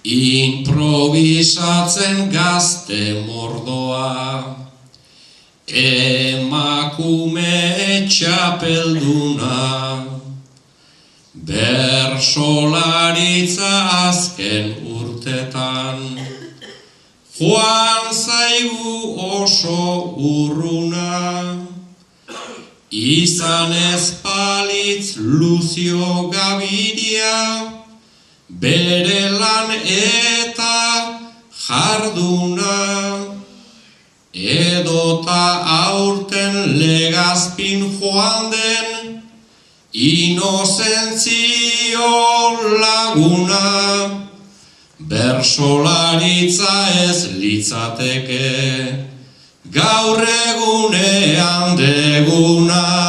improvisatzen gazte mordoa, emakume txapelduna, bersolaritza azken urtetan, joan zaigu oso urruna, izan ez balitz Lucio Gaviria, bere lan eta jarduna, edota aurten Legazpin joan den, inozentzio laguna, bersolaritza ez litzateke, gaur egunean deguna.